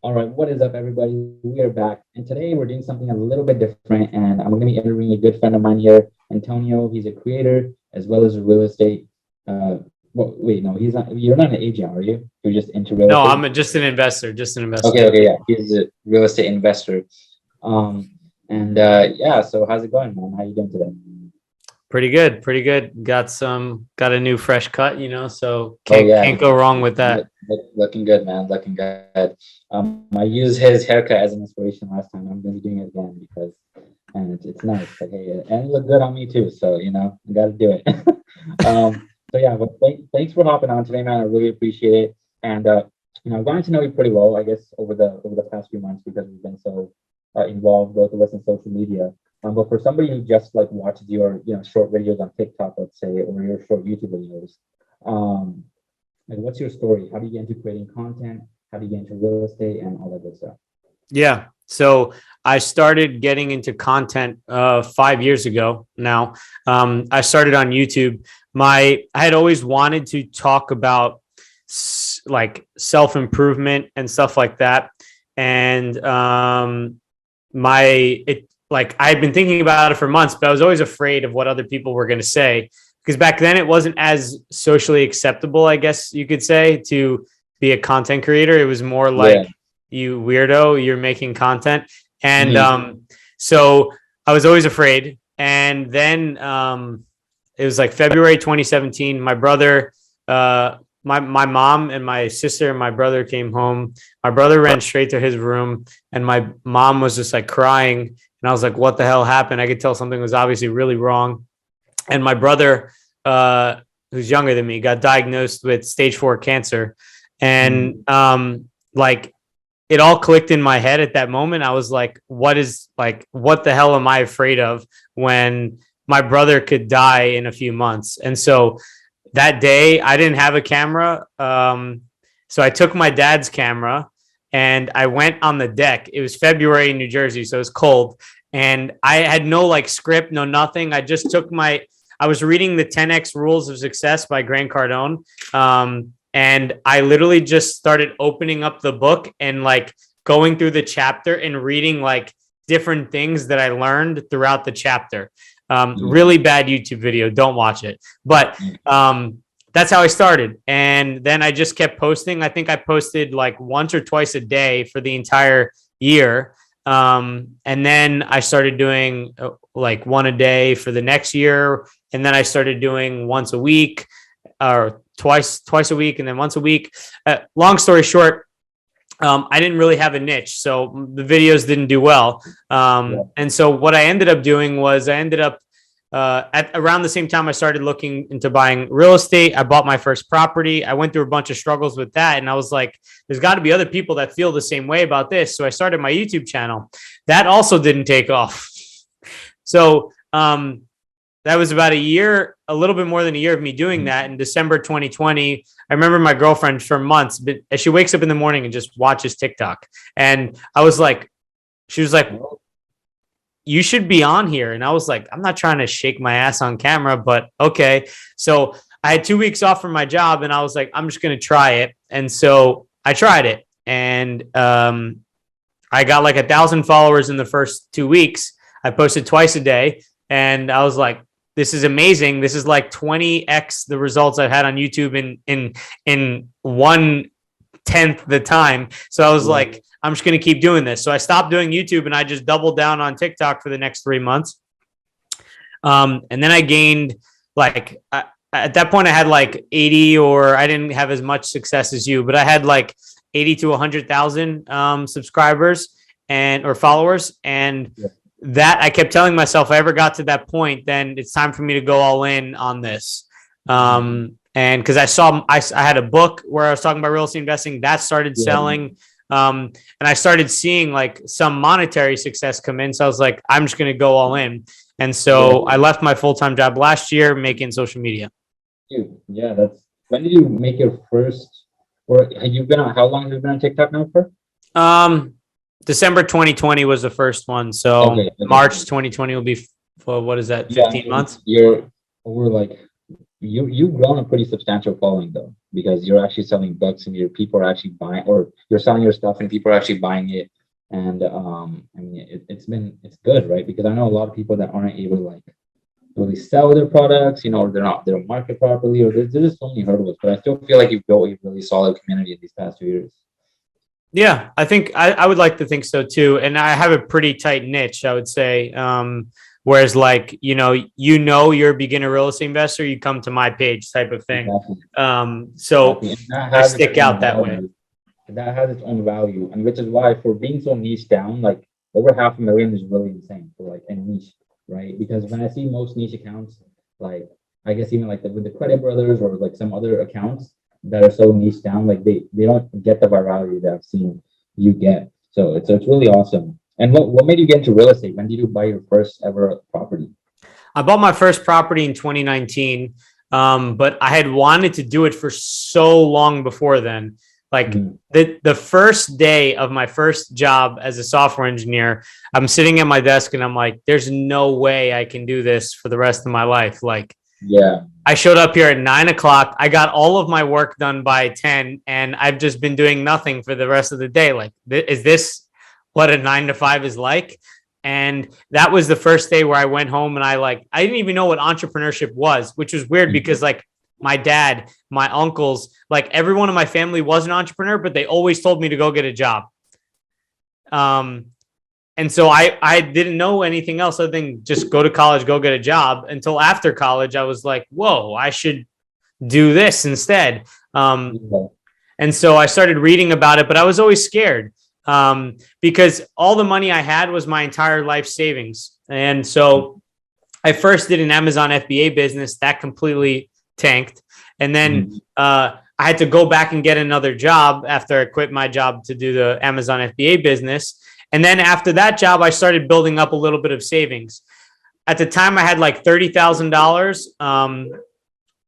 All right, what is up, everybody? We are back, and today we're doing something a little bit different. And I'm going to be interviewing a good friend of mine here, Antonio. He's a creator as well as a real estate. Well, wait, no, he's not. You're not an agent, are you? You're just into real No, estate. just an investor, Okay, okay, yeah, he's a real estate investor. Um, and yeah, so how's it going, man? How you doing today? Pretty good, pretty good. Got a new fresh cut, so Oh can't yeah, can't go wrong with that. looking good, man. Looking good. I used his haircut as an inspiration last time. I'm going to be doing it again because, and it's nice. But hey, and it looked good on me too. So I got to do it. So yeah, but thanks for hopping on today, man. I really appreciate it. And I've gotten to know you pretty well, I guess, over the past few months because we've been so involved, both of us in social media. But for somebody who just like watches your short videos on TikTok, let's say, or your short YouTube videos, um, like what's your story? How do you get into creating content? How do you get into real estate and all that good stuff? Yeah. So I started getting into content 5 years ago now. I started on YouTube. I had always wanted to talk about like self-improvement and stuff like that. And I had been thinking about it for months, but I was always afraid of what other people were going to say because back then it wasn't as socially acceptable, I guess you could say, to be a content creator. It was more Yeah. like, you weirdo, you're making content. And Mhm. so I was always afraid. And then it was like February 2017. My brother, my mom and my sister and my brother came home. My brother ran straight to his room, and my mom was just like crying. And I was like, "What the hell happened?" I could tell something was obviously really wrong. And my brother, who's younger than me, got diagnosed with stage 4 cancer. And Mhm. like it all clicked in my head at that moment. I was like, what the hell am I afraid of when my brother could die in a few months? And so that day I didn't have a camera. So I took my dad's camera and I went on the deck. It was February in New Jersey, so it was cold. And I had no like script, no nothing. I was reading the 10X Rules of Success by Grant Cardone. And I literally just started opening up the book and like going through the chapter and reading like different things that I learned throughout the chapter. Really bad YouTube video. Don't watch it. But that's how I started. And then I just kept posting. I think I posted like once or twice a day for the entire year. And then I started doing like one a day for the next year. And then I started doing once a week or twice a week and then once a week. Long story short, I didn't really have a niche, so the videos didn't do well. Yeah. And so what I ended up doing was I ended up at around the same time I started looking into buying real estate. I bought my first property. I went through a bunch of struggles with that, and I was like, "There's got to be other people that feel the same way about this." So I started my YouTube channel. That also didn't take off. So that was about a year, a little bit more than a year of me doing that. In December 2020, I remember my girlfriend for months, but she wakes up in the morning and just watches TikTok. And she was like, "You should be on here." And I was like, "I'm not trying to shake my ass on camera, but okay." So I had 2 weeks off from my job and I was like, "I'm just going to try it." And so I tried it. And I got like 1,000 followers in the first 2 weeks. I posted twice a day. And I was like, this is amazing. This is like 20x the results I've had on YouTube in 1/10 the time. So I was like, I'm just going to keep doing this. So I stopped doing YouTube and I just doubled down on TikTok for the next 3 months. And then I gained like at that point I had like 80, or I didn't have as much success as you, but I had like 80 to 100,000 subscribers and or followers. And that I kept telling myself, if I ever got to that point, then it's time for me to go all in on this. And because I had a book where I was talking about real estate investing that started selling. And I started seeing like some monetary success come in. So I was like, I'm just going to go all in. And so I left my full-time job last year making social media. Dude, yeah, when did you make your first, or have you been on, how long have you been on TikTok now for? December 2020 was the first one. So March 2020 will be for what is that, 15 months? You're over like you've grown a pretty substantial following though, because you're actually selling books and your people are actually buying, or you're selling your stuff and people are actually buying it. And I mean, it's good, right? Because I know a lot of people that aren't able to like really sell their products, or they don't market properly, or there's just so many hurdles. But I still feel like you've built a really solid community in these past 2 years. Yeah, I think I would like to think so too. And I have a pretty tight niche, I would say. Whereas like, you're a beginner real estate investor, you come to my page type of thing. Exactly. So Exactly. And that I has its stick own out that way. value. That has its own value, and which is why for being so niche down, like over 500,000 is really insane for like a niche, right? Because when I see most niche accounts, like I guess even like with the Credit Brothers or like some other accounts that are so niche down, like they don't get the virality that I've seen you get. So it's really awesome. And what made you get into real estate? When did you buy your first ever property? I bought my first property in 2019, but I had wanted to do it for so long before then. Like Mhm. the first day of my first job as a software engineer, I'm sitting at my desk and I'm like, there's no way I can do this for the rest of my life. Like Yeah. I showed up here at 9 o'clock. I got all of my work done by 10, and I've just been doing nothing for the rest of the day. Like, is this what a 9 to 5 is like? And that was the first day where I went home and I didn't even know what entrepreneurship was, which was weird because like my dad, my uncles, like everyone in my family was an entrepreneur, but they always told me to go get a job. Um, and so I didn't know anything else other than just go to college, go get a job until after college. I was like, whoa, I should do this instead. Yeah. And so I started reading about it, but I was always scared because all the money I had was my entire life savings. And so I first did an Amazon FBA business that completely tanked. And then Mhm. I had to go back and get another job after I quit my job to do the Amazon FBA business. And then after that job, I started building up a little bit of savings. At the time, I had like $30,000,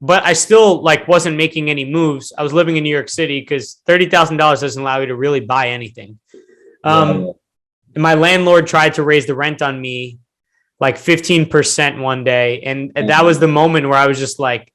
but I still like wasn't making any moves. I was living in New York City because $30,000 doesn't allow you to really buy anything. Yeah. And my landlord tried to raise the rent on me like 15% one day. And that was the moment where I was just like,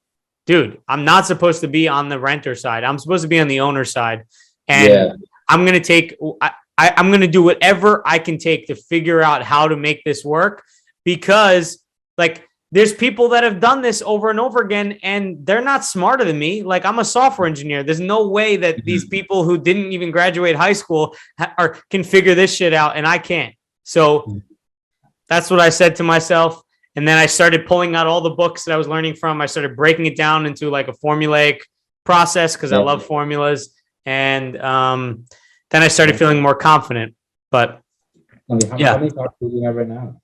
dude, I'm not supposed to be on the renter side. I'm supposed to be on the owner side. And Yeah. I'm going to I'm going to do whatever I can take to figure out how to make this work because like there's people that have done this over and over again and they're not smarter than me. Like I'm a software engineer. There's no way that these people who didn't even graduate high school can figure this shit out and I can't. So that's what I said to myself. And then I started pulling out all the books that I was learning from. I started breaking it down into like a formulaic process because I Yeah. love formulas. And then I started feeling more confident. But How yeah, many properties do you have right now?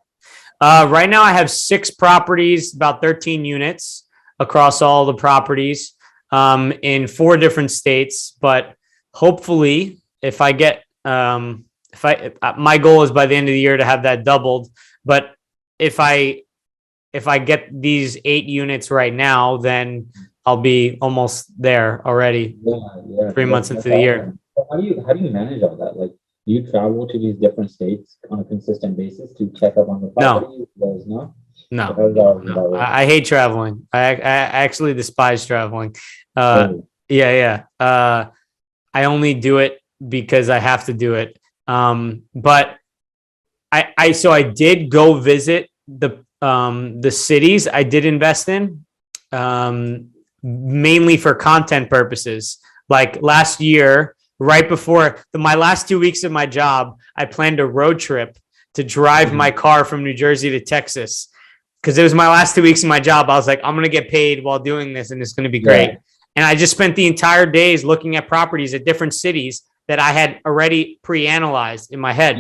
right now I have 6 properties, about 13 units across all the properties in 4 different states. But hopefully, if I get, my goal is by the end of the year to have that doubled. But if I get these 8 units right now, then I'll be almost there already. Yeah, yeah. 3 months into the year. Awesome. So how do you manage all that? Like, do you travel to these different states on a consistent basis to check up on the No, property? There's no. no, How does no, that no. work? I hate traveling. I actually despise traveling. Oh, Yeah. I only do it because I have to do it. But so I did go visit the cities I did invest in, mainly for content purposes. Like last year, right before my last 2 weeks of my job, I planned a road trip to drive my car from New Jersey to Texas because it was my last 2 weeks of my job. I was like, I'm going to get paid while doing this and it's going to be great. yeah. And I just spent the entire days looking at properties at different cities that I had already pre-analyzed in my head.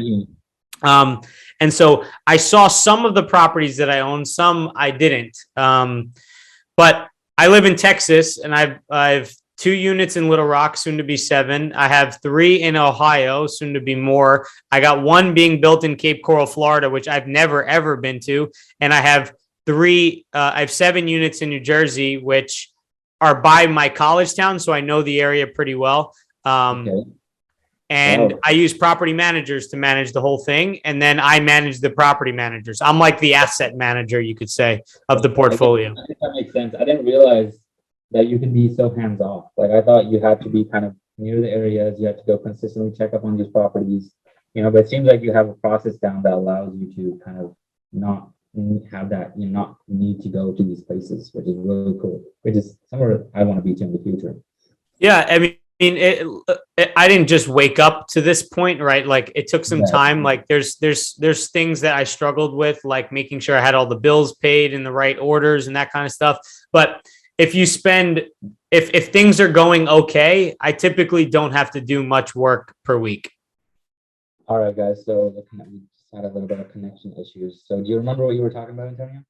And so I saw some of the properties that I own, some I didn't. But I live in Texas and I've 2 units in Little Rock, soon to be 7. I have 3 in Ohio, soon to be more. I got 1 being built in Cape Coral, Florida, which I've never, ever been to. And I have 7 units in New Jersey, which are by my college town. So I know the area pretty well. Okay. And Wow. I use property managers to manage the whole thing. And then I manage the property managers. I'm like the asset manager, you could say, of the portfolio. I think that makes sense. I didn't realize that you could be so hands off. Like I thought you had to be kind of near the areas. You had to go consistently check up on these properties. But it seems like you have a process down that allows you to kind of not have that, not need to go to these places, which is really cool. Which is somewhere I want to be to in the future. Yeah, I mean, I didn't just wake up to this point, right? Like it took some Yeah. time. Like there's things that I struggled with, like making sure I had all the bills paid in the right orders and that kind of stuff. But if you spend, if things are going okay, I typically don't have to do much work per week. All right, guys. So we just had a little bit of connection issues. So do you remember what you were talking about, Antonio?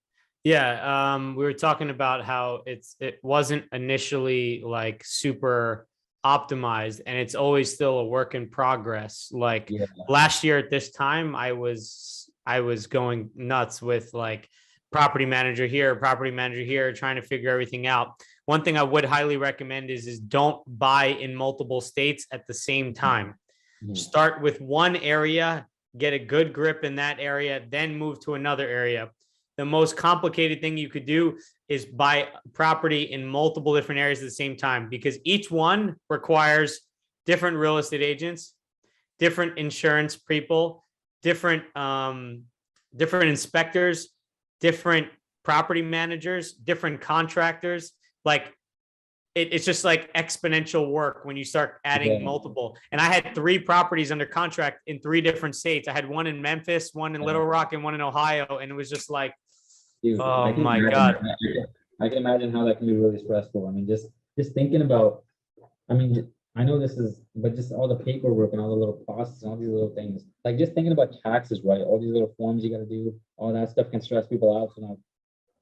Yeah, we were talking about how it wasn't initially like super optimized, and it's always still a work in progress. Like Yeah. last year at this time, I was going nuts with like property manager here, trying to figure everything out. One thing I would highly recommend is don't buy in multiple states at the same time. Mhm. Start with one area, get a good grip in that area, then move to another area. The most complicated thing you could do is buy property in multiple different areas at the same time, because each one requires different real estate agents, different insurance people, different inspectors, different property managers, different contractors. Like it's just like exponential work when you start adding Yeah. multiple. And I had 3 properties under contract in 3 different states. I had one in Memphis, one in Little Rock, and one in Ohio. And it was just like, Dude, oh my God. I can imagine how that can be really stressful. I mean, just thinking about, I mean, I know this is, but just all the paperwork and all the little process and all these little things, like just thinking about taxes, right? All these little forms you got to do, all that stuff can stress people out. So now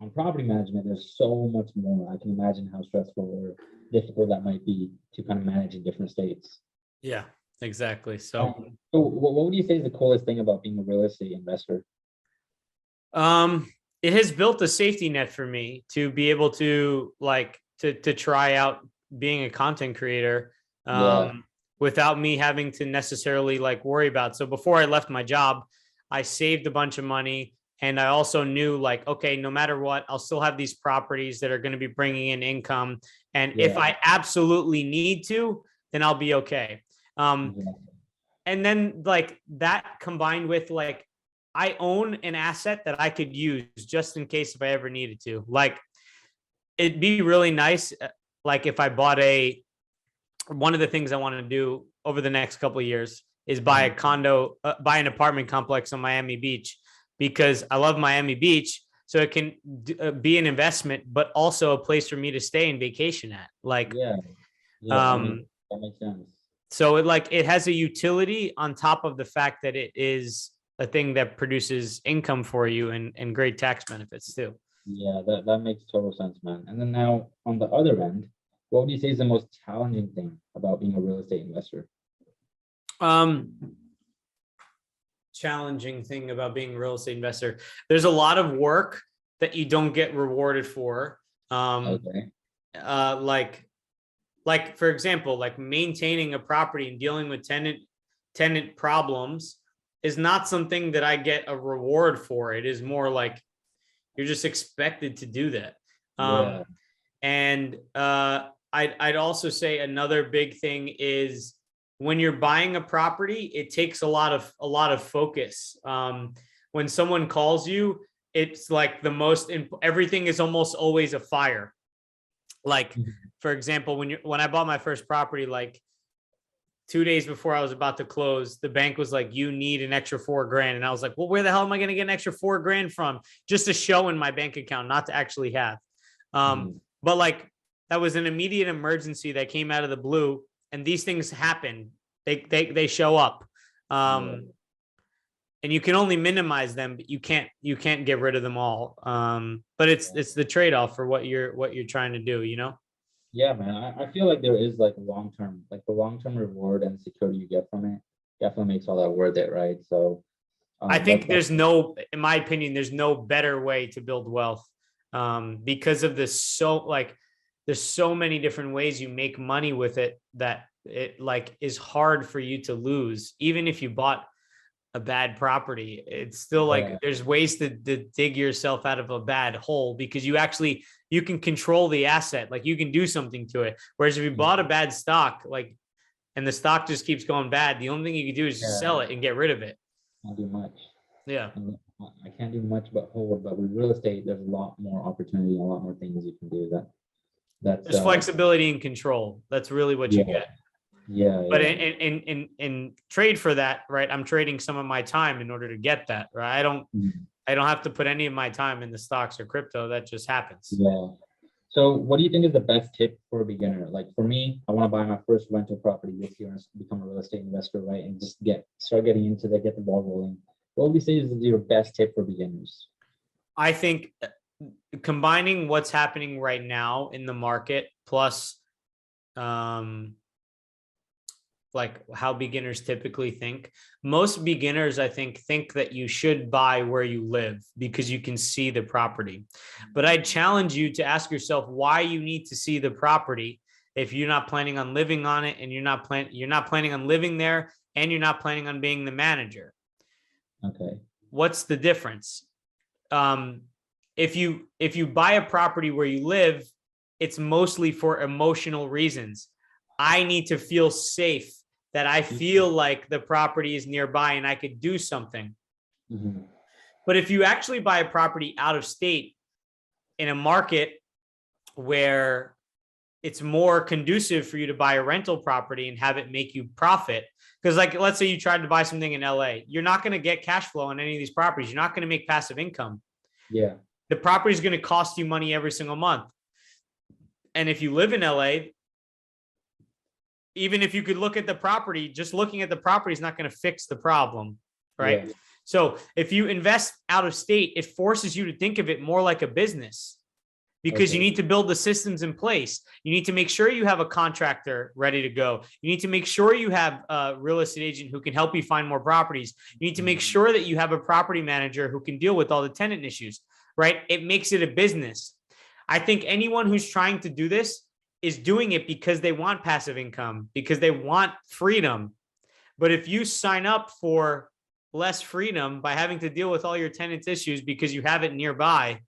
on property management, there's so much more. I can imagine how stressful or difficult that might be to kind of manage in different states. Yeah, exactly. So, So what would you say is the coolest thing about being a real estate investor? it has built a safety net for me to be able to like to try out being a content creator, Yeah, without me having to necessarily like worry about. So before I left my job, I saved a bunch of money, and I also knew like, okay, no matter what, I'll still have these properties that are going to be bringing in income, and if yeah, I absolutely need to, then I'll be okay. Um, yeah, and then like that combined with like I own an asset that I could use just in case if I ever needed to. Like it'd be really nice, like if I bought one of the things I want to do over the next couple of years is buy a condo, buy an apartment complex on Miami Beach, because I love Miami Beach. So it can be an investment, but also a place for me to stay and vacation at. Like, yeah, yeah. um, That makes sense. so it has a utility on top of the fact that it is a thing that produces income for you and great tax benefits too. Yeah, that makes total sense, man. And then now on the other end, what would you say is the most challenging thing about being a real estate investor? Um, Challenging thing about being a real estate investor. There's a lot of work that you don't get rewarded for. Okay. Like for example, like maintaining a property and dealing with tenant problems is not something that I get a reward for. It is more like you're just expected to do that. Yeah. And I'd also say another big thing is when you're buying a property, it takes a lot of focus. When someone calls you, it's like everything is almost always a fire. Like, for example, when I bought my first property, like 2 days before I was about to close, the bank was like, "You need an extra $4,000," and I was like, "Well, where the hell am I going to get an extra $4,000 from? Just to show in my bank account, not to actually have." Mhm. But like that was an immediate emergency that came out of the blue, and these things happen. They show up, Yeah. and you can only minimize them, but you can't get rid of them all. But it's the trade off for what you're trying to do. Yeah, man. I feel like there is like the long-term reward and security you get from it definitely makes all that worth it, right? So I that think in my opinion, there's no better way to build wealth, because of this. There's so many different ways you make money with it that it like is hard for you to lose. Even if you bought a bad property, it's still like there's ways to dig yourself out of a bad hole, because you can control the asset, like you can do something to it. Whereas if you bought a bad stock, like, and the stock just keeps going bad, the only thing you can do is just sell it and get rid of it. Can't do much. Yeah. I can't do much but hold. But with real estate, there's a lot more opportunity, a lot more things you can do. There's flexibility and control. That's really what you get. Yeah. But in trade for that, right? I'm trading some of my time in order to get that, right? I don't have to put any of my time in the stocks or crypto. That just happens. Yeah. So what do you think is the best tip for a beginner? Like for me, I want to buy my first rental property this year and become a real estate investor, right? And just start getting into that, get the ball rolling. What would you say is your best tip for beginners? I think combining what's happening right now in the market plus like how beginners typically think. Most beginners, I think that you should buy where you live because you can see the property. But I challenge you to ask yourself why you need to see the property if you're not planning on living on it, and you're not planning on living there, and you're not planning on being the manager. Okay. What's the difference? If you buy a property where you live, it's mostly for emotional reasons. I need to feel safe, that I feel like the property is nearby and I could do something. Mm-hmm. But if you actually buy a property out of state in a market where it's more conducive for you to buy a rental property and have it make you profit, because like, let's say you tried to buy something in LA, you're not going to get cash flow on any of these properties. You're not going to make passive income. Yeah. The property is going to cost you money every single month. And if you live in LA, even if you could look at the property, just looking at the property is not going to fix the problem, right? Yeah. So if you invest out of state, it forces you to think of it more like a business, because you need to build the systems in place. You need to make sure you have a contractor ready to go. You need to make sure you have a real estate agent who can help you find more properties. You need to make sure that you have a property manager who can deal with all the tenant issues, right? It makes it a business. I think anyone who's trying to do this is doing it because they want passive income, because they want freedom. But if you sign up for less freedom by having to deal with all your tenants' issues because you have it nearby,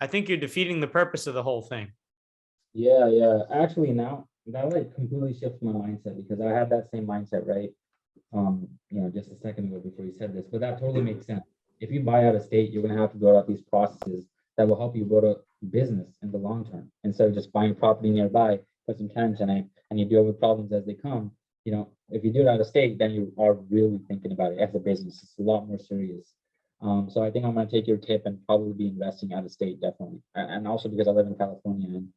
I think you're defeating the purpose of the whole thing. Yeah. Actually, now that like completely shifts my mindset, because I had that same mindset, right? Just a second ago before you said this, but that totally makes sense. If you buy out of state, you're going to have to go out these processes that will help you go to business in the long term, instead of just buying property nearby, put some tenants in it, and you deal with problems as they come. If you do it out of state, then you are really thinking about it as a business. It's a lot more serious. So I think I'm going to take your tip and probably be investing out of state, definitely. And also because I live in California and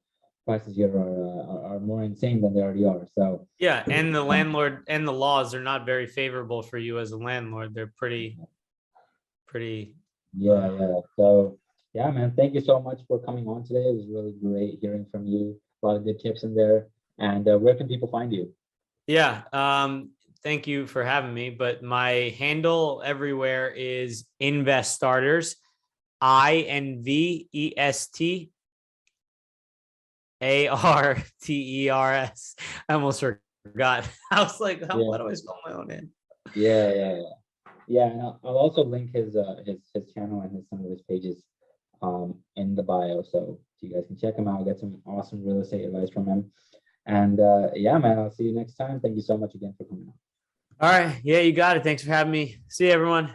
prices here are more insane than they already are. So yeah, and the landlord and the laws are not very favorable for you as a landlord. They're pretty. Yeah. So yeah, man, thank you so much for coming on today. It was really great hearing from you. A lot of good tips in there. And where can people find you? Yeah. Thank you for having me. But my handle everywhere is Investarters, INVESTARTERS. I almost forgot. I was like, why do I spell my own name? Yeah. And I'll also link his channel and some of his pages in the bio, so you guys can check him out, get some awesome real estate advice from him. And yeah, man, I'll see you next time. Thank you so much again for coming on. All right. Yeah, you got it. Thanks for having me. See you, everyone.